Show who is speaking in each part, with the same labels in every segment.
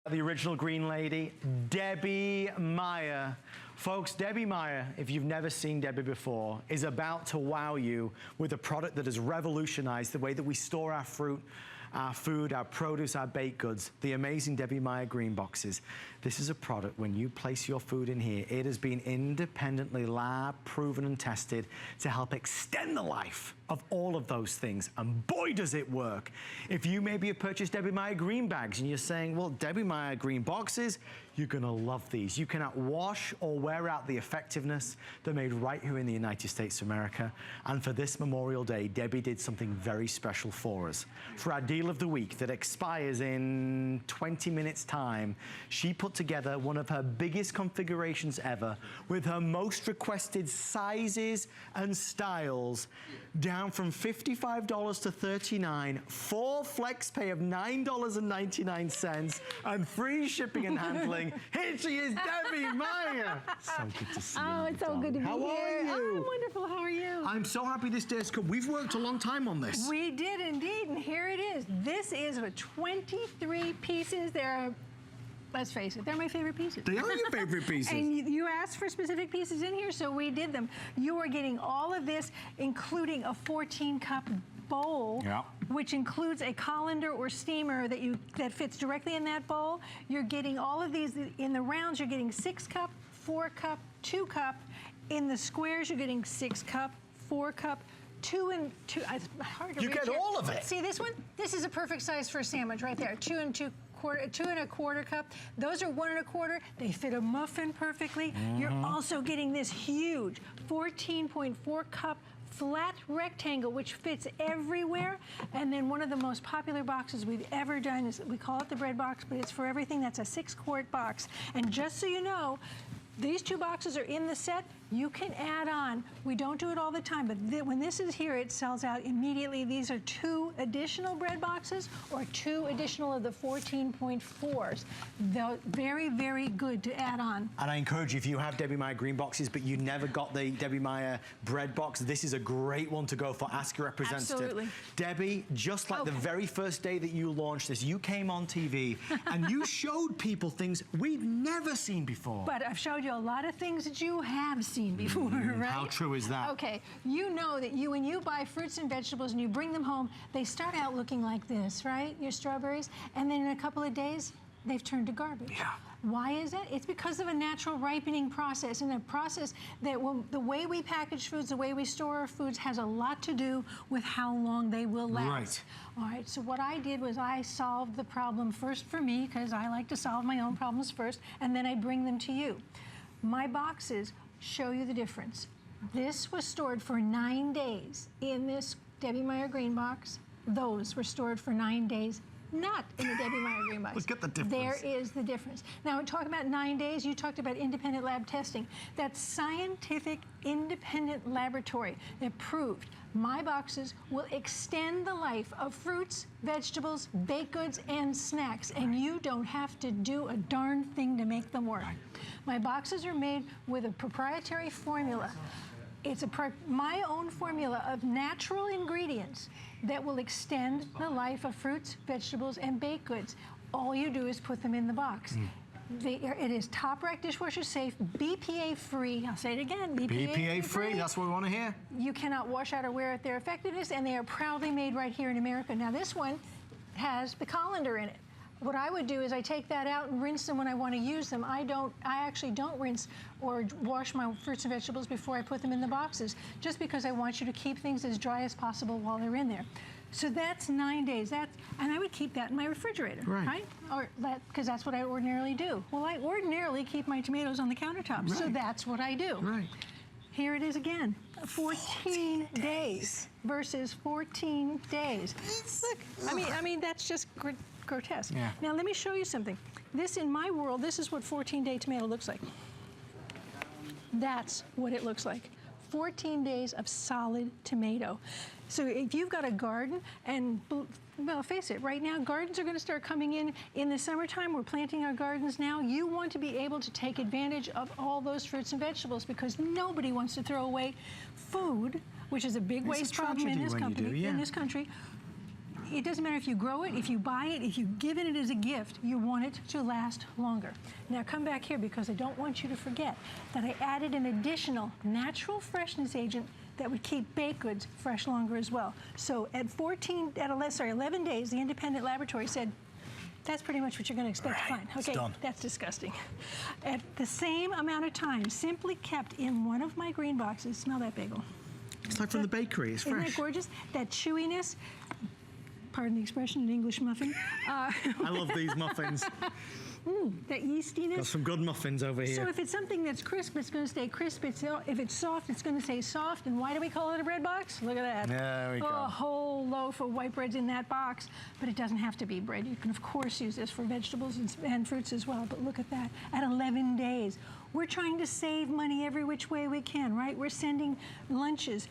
Speaker 1: The original green lady, Debbie Meyer. Folks, Debbie Meyer, if you've never seen Debbie before, is about to wow you with a product that has revolutionized the way that we store our fruit, our food, our produce, our baked goods, the amazing Debbie Meyer GreenBoxes. This is a product, when you place your food in here, it has been independently lab proven and tested to help extend the life of all of those things. And boy, does it work. If you maybe have purchased Debbie Meyer green bags and you're saying, well, Debbie Meyer GreenBoxes, you're gonna love these. You cannot wash or wear out the effectiveness. They're made right here in the United States of America. And for this Memorial Day, Debbie did something very special for us. For our deal of the week that expires in 20 minutes time, she put together one of her biggest configurations ever with her most requested sizes and styles, down from $55 to $39, 4 flex pay of $9.99, and free shipping and handling. Here she is, Debbie Meyer. So good to see you.
Speaker 2: Oh, it's so good to be here.
Speaker 1: How are you?
Speaker 2: I'm wonderful. How are you?
Speaker 1: I'm so happy this day has come. We've worked a long time on this.
Speaker 2: We did indeed, and here it is. This is with 23 pieces. They're, let's face it, they're my favorite pieces.
Speaker 1: They are your favorite pieces.
Speaker 2: And you asked for specific pieces in here, so we did them. You are getting all of this, including a 14-cup bowl, which includes a colander or steamer that fits directly in that bowl. You're getting all of these in the rounds. You're getting 6-cup, 4-cup, 2-cup. In the squares, you're getting 6-cup, 4-cup, 2 and 2. It's hard to reach.
Speaker 1: You get all of it.
Speaker 2: See this one? This is a perfect size for a sandwich right there. 2 and 2.25 cup. Those are 1 1/4. They fit a muffin perfectly. You're also getting this huge 14.4 cup flat rectangle, which fits everywhere. And then one of the most popular boxes we've ever done is, we call it the bread box, but it's for everything. That's a 6-quart box. And just so you know, these 2 boxes are in the set. You can add on. We don't do it all the time, but when this is here, it sells out immediately. These are 2 additional bread boxes or 2 additional of the 14.4s. They're very, very good to add on.
Speaker 1: And I encourage you, if you have Debbie Meyer GreenBoxes, but you never got the Debbie Meyer bread box, this is a great one to go for. Ask your representative.
Speaker 2: Absolutely.
Speaker 1: Debbie, just like the very first day that you launched this, you came on TV and you showed people things we'd never seen before.
Speaker 2: But I've showed you a lot of things that you have seen before, right?
Speaker 1: How true is that?
Speaker 2: Okay, you know that when you buy fruits and vegetables and you bring them home, they start out looking like this, right? Your strawberries, and then in a couple of days, they've turned to garbage.
Speaker 1: Yeah.
Speaker 2: Why is that? It's because of a natural ripening process, and a process that the way we package foods, the way we store our foods has a lot to do with how long they will last.
Speaker 1: Right.
Speaker 2: All right, so what I did was I solved the problem first for me, because I like to solve my own problems first, and then I bring them to you. My boxes show you the difference. This was stored for 9 days in this Debbie Meyer green box. Those were stored for 9 days, not in the Debbie Meyer green box.
Speaker 1: Look at the difference.
Speaker 2: There is the difference. Now, talking about 9 days, you talked about independent lab testing. That's scientific independent laboratory that proved my boxes will extend the life of fruits, vegetables, baked goods, and snacks, and you don't have to do a darn thing to make them work. My boxes are made with a proprietary formula. It's my own formula of natural ingredients that will extend the life of fruits, vegetables, and baked goods. All you do is put them in the box. It is top rack dishwasher safe, BPA free. I'll say it again,
Speaker 1: BPA free, that's what we want to hear.
Speaker 2: You cannot wash out or wear out their effectiveness, and they are proudly made right here in America. Now this one has the colander in it. What I would do is I take that out and rinse them when I want to use them. I actually don't rinse or wash my fruits and vegetables before I put them in the boxes, just because I want you to keep things as dry as possible while they're in there. So that's 9 days. And I would keep that in my refrigerator, right? Or because that's what I ordinarily do. Well, I ordinarily keep my tomatoes on the countertop, so that's what I do.
Speaker 1: Right.
Speaker 2: Here it is again, 14 days versus 14 days. Look, I mean that's just grotesque.
Speaker 1: Yeah.
Speaker 2: Now let me show you something. This, in my world, this is what 14-day tomato looks like. That's what it looks like. 14 days of solid tomato. So if you've got a garden, and well, face it, right now gardens are going to start coming in the summertime. We're planting our gardens now. You want to be able to take advantage of all those fruits and vegetables, because nobody wants to throw away food, which is a big waste problem in this country. it doesn't matter if you grow it, if you buy it, if you give it as a gift, you want it to last longer. Now come back here because I don't want you to forget that I added an additional natural freshness agent that would keep baked goods fresh longer as well. So at 11 days, the independent laboratory said, that's pretty much what you're going to expect to find. Okay,
Speaker 1: done.
Speaker 2: That's disgusting. At the same amount of time, simply kept in one of my green boxes. Smell that bagel.
Speaker 1: It's like from the bakery, it's fresh.
Speaker 2: Isn't that gorgeous? That chewiness, pardon the expression, an English muffin.
Speaker 1: I love these muffins.
Speaker 2: That yeastiness.
Speaker 1: Got some good muffins over here.
Speaker 2: So if it's something that's crisp, it's going to stay crisp. If it's soft, it's going to stay soft. And why do we call it a bread box? Look at that.
Speaker 1: There we go.
Speaker 2: A whole loaf of white bread's in that box. But it doesn't have to be bread. You can, of course, use this for vegetables and fruits as well. But look at that. At 11 days. We're trying to save money every which way we can, right? We're sending lunches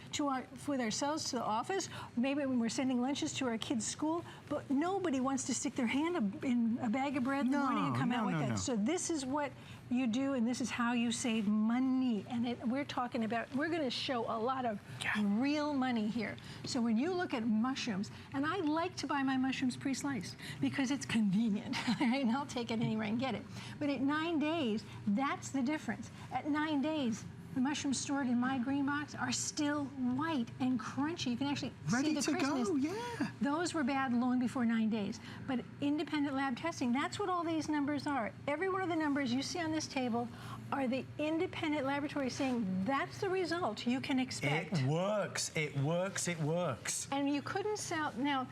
Speaker 2: with ourselves to the office. Maybe when we're sending lunches to our kids' school. But nobody wants to stick their hand in a bag of bread in the morning and come out with that. So this is what you do, and this is how you save money. And we're talking about, we're going to show a lot of real money here. So when you look at mushrooms, and I like to buy my mushrooms pre-sliced because it's convenient, right? And I'll take it anywhere and get it. But at 9 days, that's the difference. At 9 days, the mushrooms stored in my green box are still white and crunchy. You can actually see the crispness.
Speaker 1: Ready to go, yeah.
Speaker 2: Those were bad long before 9 days. But independent lab testing, that's what all these numbers are. Every one of the numbers you see on this table are the independent laboratory saying that's the result you can expect.
Speaker 1: It works, it works, it works.
Speaker 2: And you couldn't sell, now,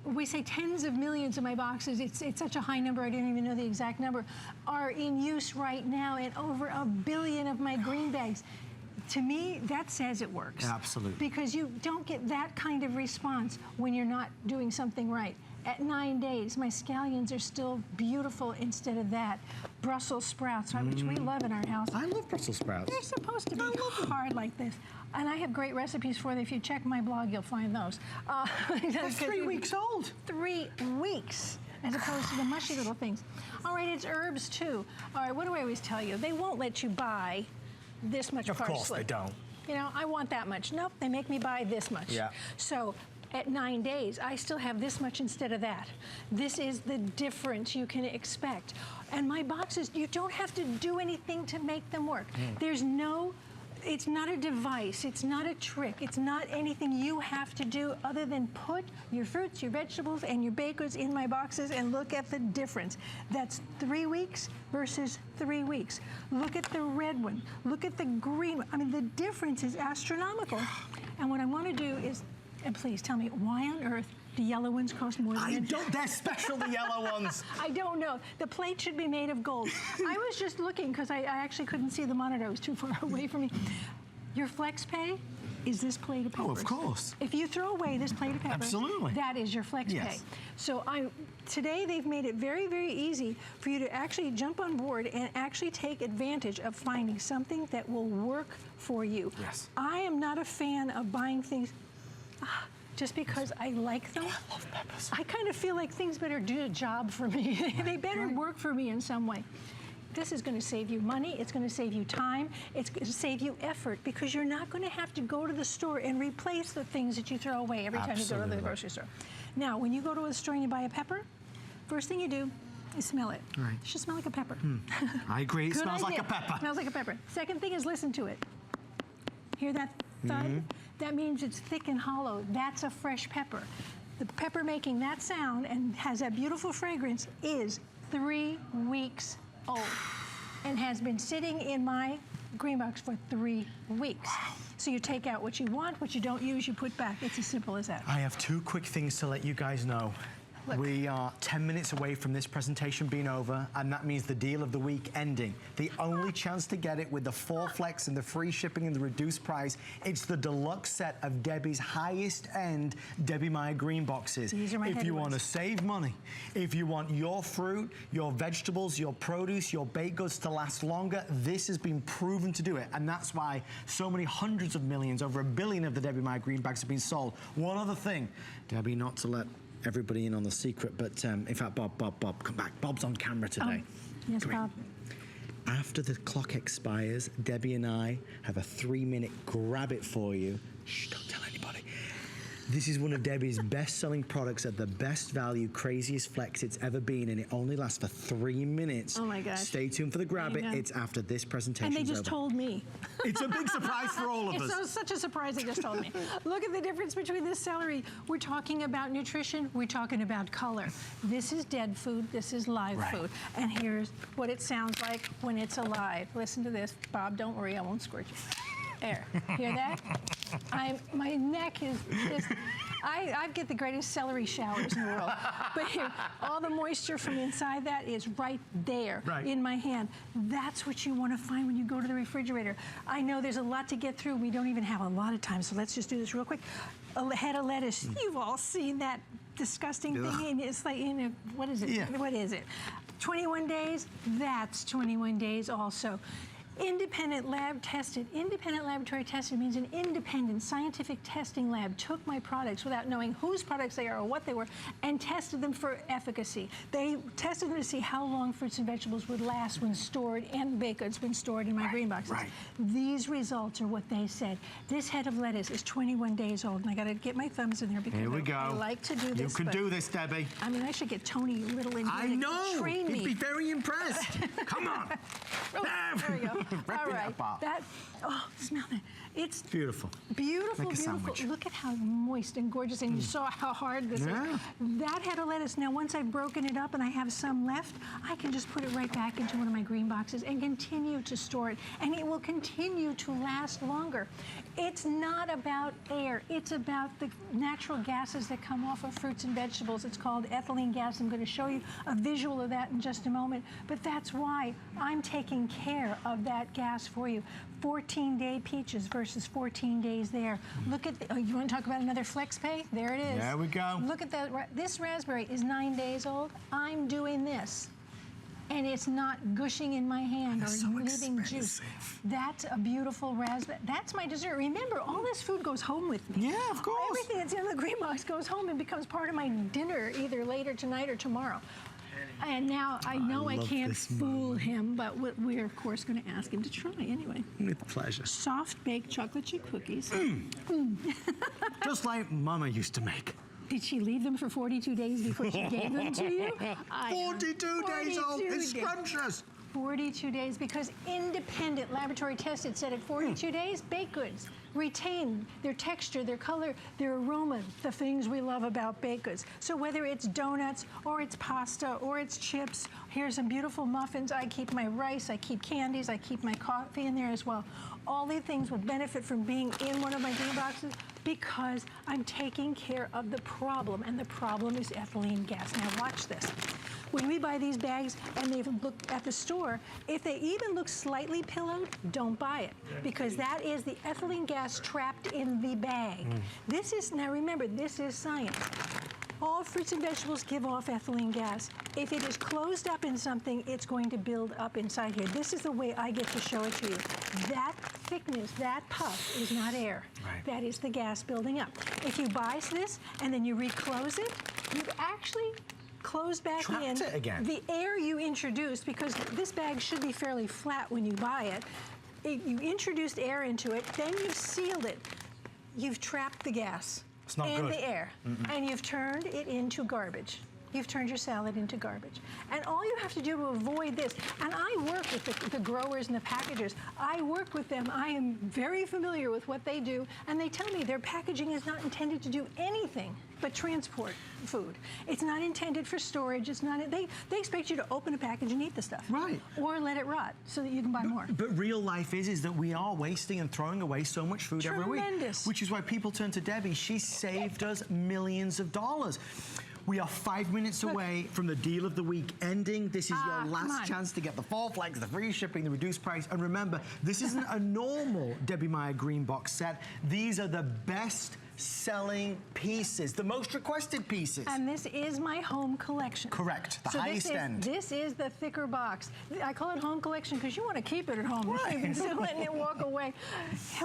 Speaker 2: we say tens of millions of my boxes. It's such a high number, I didn't even know the exact number, are in use right now, and over 1 billion of my green bags. To me, that says it works.
Speaker 1: Absolutely.
Speaker 2: Because you don't get that kind of response when you're not doing something right. At 9 days, my scallions are still beautiful instead of that. Brussels sprouts, which we love in our house.
Speaker 1: I love Brussels sprouts.
Speaker 2: They're supposed to be hard like this. And I have great recipes for them. If you check my blog, you'll find those.
Speaker 1: They're 3 weeks old.
Speaker 2: 3 weeks, as opposed to the mushy little things. All right, it's herbs too. All right, what do I always tell you? They won't let you buy this much parsley.
Speaker 1: Of course they don't.
Speaker 2: You know, I want that much. Nope, they make me buy this much.
Speaker 1: Yeah.
Speaker 2: So at 9 days, I still have this much instead of that. This is the difference you can expect. And my boxes, you don't have to do anything to make them work. There's no, it's not a device, it's not a trick, it's not anything you have to do other than put your fruits, your vegetables, and your baked goods in my boxes and look at the difference. That's 3 weeks versus 3 weeks. Look at the red one, look at the green one. I mean, the difference is astronomical. And what I want to do is, and please tell me, why on earth the yellow ones cost more than
Speaker 1: They're special, the yellow ones.
Speaker 2: I don't know. The plate should be made of gold. I was just looking because I actually couldn't see the monitor. It was too far away from me. Your flex pay is this plate of peppers.
Speaker 1: Oh, of course.
Speaker 2: If you throw away this plate of peppers,
Speaker 1: absolutely,
Speaker 2: that is your flex pay. So today they've made it very, very easy for you to actually jump on board and actually take advantage of finding something that will work for you.
Speaker 1: Yes.
Speaker 2: I am not a fan of buying things just because I like them.
Speaker 1: Oh, I love peppers.
Speaker 2: I kind of feel like things better do a job for me. They better work for me in some way. This is going to save you money, it's going to save you time, it's going to save you effort, because you're not going to have to go to the store and replace the things that you throw away every time you go to the grocery store. Now, when you go to a store and you buy a pepper, first thing you do is smell it.
Speaker 1: Right.
Speaker 2: It should smell like a pepper.
Speaker 1: I agree, it smells like a pepper.
Speaker 2: It smells like a pepper. Second thing is listen to it. Hear that thud? That means it's thick and hollow. That's a fresh pepper. The pepper making that sound and has that beautiful fragrance is 3 weeks old and has been sitting in my green box for 3 weeks. Wow. So you take out what you want, what you don't use, you put back. It's as simple as that.
Speaker 1: I have 2 quick things to let you guys know.
Speaker 2: Look.
Speaker 1: We are 10 minutes away from this presentation being over, and that means the deal of the week ending. The only chance to get it with the 4 flex and the free shipping and the reduced price, it's the deluxe set of Debbie's highest end Debbie Meyer green boxes.
Speaker 2: These are my
Speaker 1: if you want to
Speaker 2: ones.
Speaker 1: save money, if you want your fruit, your vegetables, your produce, your baked goods to last longer, this has been proven to do it. And that's why so many hundreds of millions, over 1 billion of the Debbie Meyer green bags have been sold. One other thing, Debbie, not to let everybody in on the secret, but in fact, Bob, come back. Bob's on camera today.
Speaker 2: Yes, Bob.
Speaker 1: After the clock expires, Debbie and I have a 3-minute grab it for you. Shh, don't tell anybody. This is one of Debbie's best-selling products at the best value, craziest flex it's ever been, and it only lasts for 3 minutes.
Speaker 2: Oh my gosh.
Speaker 1: Stay tuned for the grab it. It's after this presentation.
Speaker 2: And they just told me.
Speaker 1: It's a big surprise for all of us.
Speaker 2: It's such a surprise they just told me. Look at the difference between this celery. We're talking about nutrition. We're talking about color. This is dead food. This is live food. And here's what it sounds like when it's alive. Listen to this. Bob, don't worry. I won't squirt you. There. Hear that? My neck is just... I get the greatest celery showers in the world. But here, all the moisture from inside that is right there in my hand. That's what you want to find when you go to the refrigerator. I know there's a lot to get through. We don't even have a lot of time, so let's just do this real quick. A head of lettuce. You've all seen that disgusting thing. It's like, what is it?
Speaker 1: Yeah.
Speaker 2: What is it? 21 days? That's 21 days also. Independent lab tested. Independent laboratory tested means an independent scientific testing lab took my products without knowing whose products they are or what they were and tested them for efficacy. They tested them to see how long fruits and vegetables would last when stored and baked goods when stored in my green boxes. These results are what they said. This head of lettuce is 21 days old, and I got to get my thumbs in there because I like to do this.
Speaker 1: You can do this, Debbie.
Speaker 2: I mean, I should get Tony Little in here
Speaker 1: I know.
Speaker 2: Train me.
Speaker 1: He'd be very impressed. Come on.
Speaker 2: There we go. All right. Smell that. It's
Speaker 1: beautiful.
Speaker 2: Beautiful,
Speaker 1: Like a
Speaker 2: beautiful.
Speaker 1: sandwich.
Speaker 2: Look at how moist and gorgeous, and you saw how hard this is. That head of lettuce, now once I've broken it up and I have some left, I can just put it right back into one of my green boxes and continue to store it, and it will continue to last longer. It's not about air. It's about the natural gases that come off of fruits and vegetables. It's called ethylene gas. I'm going to show you a visual of that in just a moment, but that's why I'm taking care of that gas for you. 14-day peaches versus 14 days there. Look at, you want to talk about another flex pay? There it is.
Speaker 1: There we go.
Speaker 2: Look at that. This raspberry is 9 days old. I'm doing this, and it's not gushing in my hand or leaving juice. That's a beautiful raspberry. That's my dessert. Remember, all this food goes home with me.
Speaker 1: Yeah, of course.
Speaker 2: Everything that's in the green box goes home and becomes part of my dinner either later tonight or tomorrow. And now I know I can't fool him, but we're of course going to ask him to try anyway.
Speaker 1: With pleasure.
Speaker 2: Soft baked chocolate chip cookies.
Speaker 1: Just like Mama used to make.
Speaker 2: Did she leave them for 42 days before she gave them to you?
Speaker 1: 42 days old. It's scrumptious.
Speaker 2: 42 days, because independent laboratory tested said at 42 days, baked goods retain their texture, their color, their aroma, the things we love about baked goods. So whether it's donuts or it's pasta or it's chips, here's some beautiful muffins. I keep my rice, I keep candies, I keep my coffee in there as well. All these things would benefit from being in one of my green boxes because I'm taking care of the problem, and the problem is ethylene gas. Now watch this. When we buy these bags and they look at the store, if they even look slightly pillowed, don't buy it, because that is the ethylene gas trapped in the bag. This is, now remember, this is science. All fruits and vegetables give off ethylene gas. If it is closed up in something, it's going to build up inside here. This is the way I get to show it to you. That thickness, that puff is not air. That is the gas building up. If you buy this and then you reclose it, you've actually closed back in
Speaker 1: it again.
Speaker 2: The air you introduced, because this bag should be fairly flat when you buy it. You introduced air into it, then you sealed it. You've trapped the gas and the air, and you've turned it into garbage. You've turned your salad into garbage. And all you have to do to avoid this, and I work with the growers and the packagers. I work with them. I am very familiar with what they do, and they tell me their packaging is not intended to do anything but transport food. It's not intended for storage. It's not. They expect you to open a package and eat the stuff. Or let it rot so that you can buy more.
Speaker 1: But real life is that we are wasting and throwing away so much food every week.
Speaker 2: Tremendous.
Speaker 1: Which is why people turn to Debbie. She saved us millions of dollars. We are 5 minutes away from the deal of the week ending. This is your last chance to get the 4 flags, the free shipping, the reduced price. And remember, this isn't a normal Debbie Meyer Green Box set. These are the best selling pieces, the most requested pieces.
Speaker 2: And this is my home collection.
Speaker 1: Correct, the highest end.
Speaker 2: This is the thicker box. I call it home collection because you want to keep it at home instead of letting it walk away.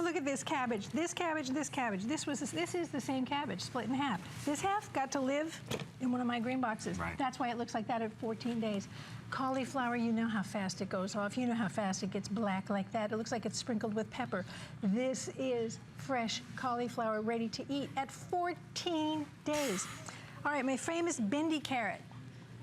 Speaker 2: Look at this cabbage, this cabbage, this cabbage. This is the same cabbage split in half. This half got to live in one of my green boxes. That's why it looks like that at 14 days. Cauliflower, you know how fast it goes off. You know how fast it gets black like that. It looks like it's sprinkled with pepper. This is fresh cauliflower ready to eat at 14 days. All right, my famous bendy carrot.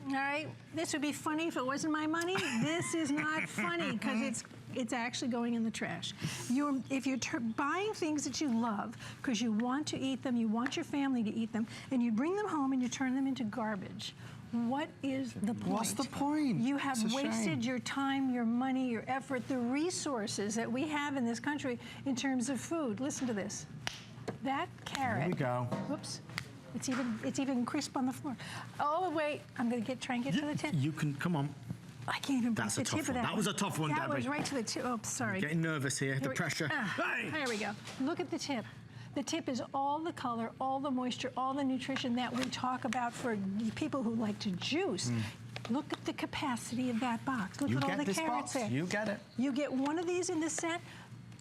Speaker 2: All right, this would be funny if it wasn't my money. This is not funny because it's actually going in the trash. If you're buying things that you love because you want to eat them, you want your family to eat them, and you bring them home and you turn them into garbage, what is the point?
Speaker 1: What's the point?
Speaker 2: You have wasted your time, your money, your effort, the resources that we have in this country in terms of food. Listen to this. That carrot.
Speaker 1: Here we go.
Speaker 2: Whoops. It's even crisp on the floor. Oh wait, I'm gonna try and get to the tip.
Speaker 1: You can, come on.
Speaker 2: I can't even
Speaker 1: That's
Speaker 2: put the
Speaker 1: a
Speaker 2: tip
Speaker 1: tough
Speaker 2: of
Speaker 1: one.
Speaker 2: that.
Speaker 1: That was a tough one,
Speaker 2: That
Speaker 1: Debbie.
Speaker 2: was right to the tip. Oh, sorry.
Speaker 1: Getting nervous here, the pressure. Hey!
Speaker 2: There we go. Look at the tip. The tip is all the color, all the moisture, all the nutrition that we talk about for people who like to juice. Look at the capacity of that box. Look at all the carrots there.
Speaker 1: You get it.
Speaker 2: You get one of these in the set.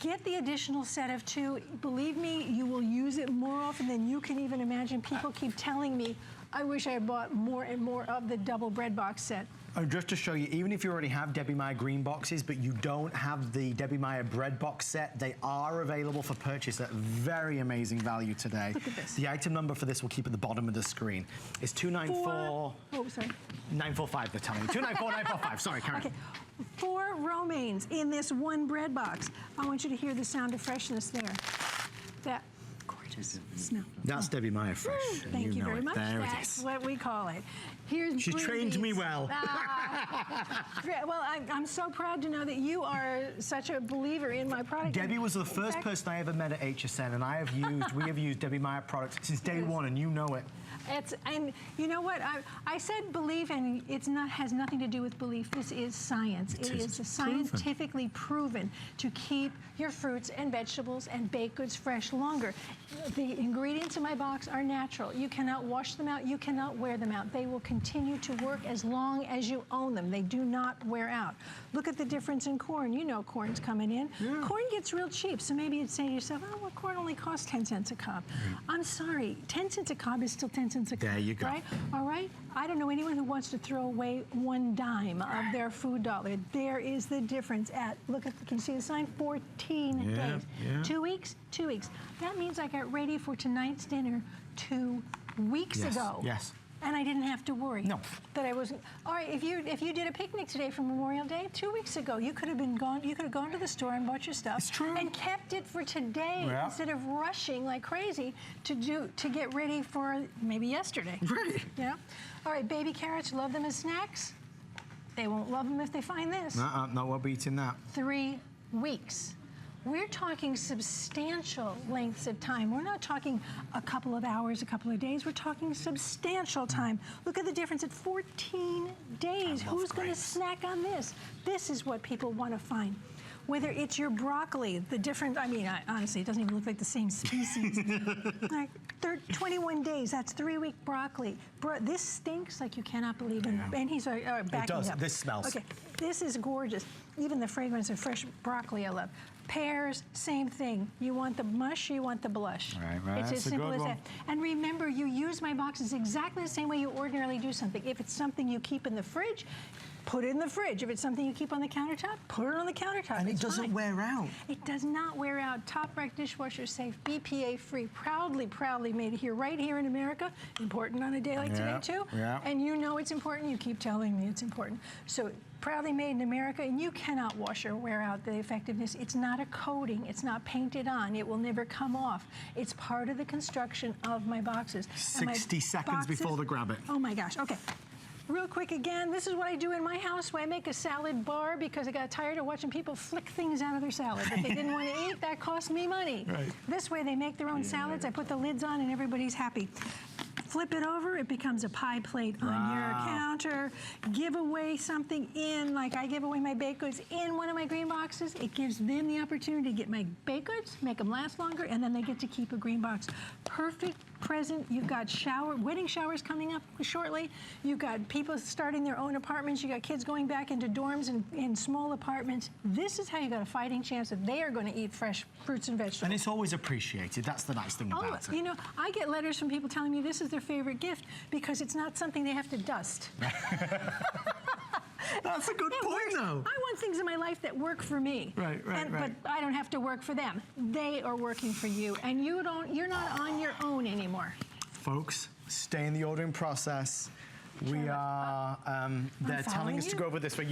Speaker 2: Get the additional set of 2. Believe me, you will use it more often than you can even imagine. People keep telling me, I wish I had bought more and more of the double bread box set.
Speaker 1: Just to show you, even if you already have Debbie Meyer GreenBoxes, but you don't have the Debbie Meyer bread box set, they are available for purchase at very amazing value today.
Speaker 2: Look at this.
Speaker 1: The item number for this will keep at the bottom of the screen. It's 294...
Speaker 2: Oh, sorry.
Speaker 1: 945, they're telling me. 294, 945. Sorry, Karen.
Speaker 2: Okay. 4 romaines in this one bread box. I want you to hear the sound of freshness there. That gorgeous smell.
Speaker 1: That's Debbie Meyer Fresh.
Speaker 2: Thank you
Speaker 1: know
Speaker 2: very
Speaker 1: it.
Speaker 2: much.
Speaker 1: There
Speaker 2: That's
Speaker 1: it is.
Speaker 2: what we call it. Here's
Speaker 1: She
Speaker 2: green
Speaker 1: trained me
Speaker 2: beans.
Speaker 1: well.
Speaker 2: Well, I'm so proud to know that you are such a believer in my product.
Speaker 1: Debbie was the
Speaker 2: In
Speaker 1: first
Speaker 2: fact,
Speaker 1: person I ever met at HSN, and we have used Debbie Meyer products since day one, and you know it.
Speaker 2: And you know what? I said believe, and has nothing to do with belief. This is science. It is scientifically proven to keep your fruits and vegetables and baked goods fresh longer. The ingredients in my box are natural. You cannot wash them out. You cannot wear them out. They will continue to work as long as you own them. They do not wear out. Look at the difference in corn. You know corn's coming in. Yeah. Corn gets real cheap, so maybe you'd say to yourself, oh, well, corn only costs 10 cents a cob. I'm sorry, 10 cents a cob is still 10 cents a cob.
Speaker 1: There you go.
Speaker 2: Right? All right? I don't know anyone who wants to throw away 1 dime of their food dollar. There is the difference look at, can you see the sign? 14 days. Yeah. 2 weeks? 2 weeks. That means I got ready for tonight's dinner 2 weeks ago.
Speaker 1: Yes.
Speaker 2: And I didn't have to worry.
Speaker 1: No.
Speaker 2: That I wasn't. All right, if you did a picnic today for Memorial Day, 2 weeks ago, you could have gone to the store and bought your stuff.
Speaker 1: It's true.
Speaker 2: And kept it for today instead of rushing like crazy to get ready for maybe yesterday.
Speaker 1: Right.
Speaker 2: Yeah. All right, baby carrots, love them as snacks. They won't love them if they find this.
Speaker 1: No, we're beating that.
Speaker 2: 3 weeks. We're talking substantial lengths of time. We're not talking a couple of hours, a couple of days. We're talking substantial time. Look at the difference at 14 days. Who's going to snack on this? This is what people want to find. Whether it's your broccoli, honestly, it doesn't even look like the same species. Like 21 days, that's 3-week broccoli. This stinks like you cannot believe it. And he's backing
Speaker 1: It does.
Speaker 2: up.
Speaker 1: This smells.
Speaker 2: Okay, this is gorgeous. Even the fragrance of fresh broccoli I love. Pears, same thing. You want the mush, you want the blush.
Speaker 1: Right.
Speaker 2: It's
Speaker 1: That's
Speaker 2: as simple
Speaker 1: a good
Speaker 2: as
Speaker 1: one.
Speaker 2: that. And remember, you use my boxes exactly the same way you ordinarily do something. If it's something you keep in the fridge, put it in the fridge. If it's something you keep on the countertop, put it on the countertop.
Speaker 1: And it doesn't wear out.
Speaker 2: It does not wear out. Top rack dishwasher safe, BPA free, proudly made here, right here in America. Important on a day like today too.
Speaker 1: Yeah.
Speaker 2: And you know it's important. You keep telling me it's important. So proudly made in America, and you cannot wash or wear out the effectiveness. It's not a coating. It's not painted on. It will never come off. It's part of the construction of my boxes.
Speaker 1: 60 seconds before they grab it.
Speaker 2: Oh my gosh. Okay. Real quick again, this is what I do in my house when I make a salad bar because I got tired of watching people flick things out of their salad that they didn't want to eat. That cost me money.
Speaker 1: Right.
Speaker 2: This way they make their own salads. I put the lids on and everybody's happy. Flip it over, it becomes a pie plate on your counter. Give away something like I give away my baked goods in one of my green boxes. It gives them the opportunity to get my baked goods, make them last longer, and then they get to keep a green box. Perfect present. You've got wedding showers coming up shortly. You've got people starting their own apartments. You got kids going back into dorms and in small apartments. This is how you got a fighting chance that they are going to eat fresh fruits and vegetables.
Speaker 1: And it's always appreciated. That's the nice thing about it.
Speaker 2: You know, I get letters from people telling me this is their favorite gift because it's not something they have to dust.
Speaker 1: That's a good point, though.
Speaker 2: I want things in my life that work for me.
Speaker 1: Right.
Speaker 2: But I don't have to work for them. They are working for you, and you're not on your own anymore.
Speaker 1: Folks, stay in the ordering process. We are, they're telling us to go over this way.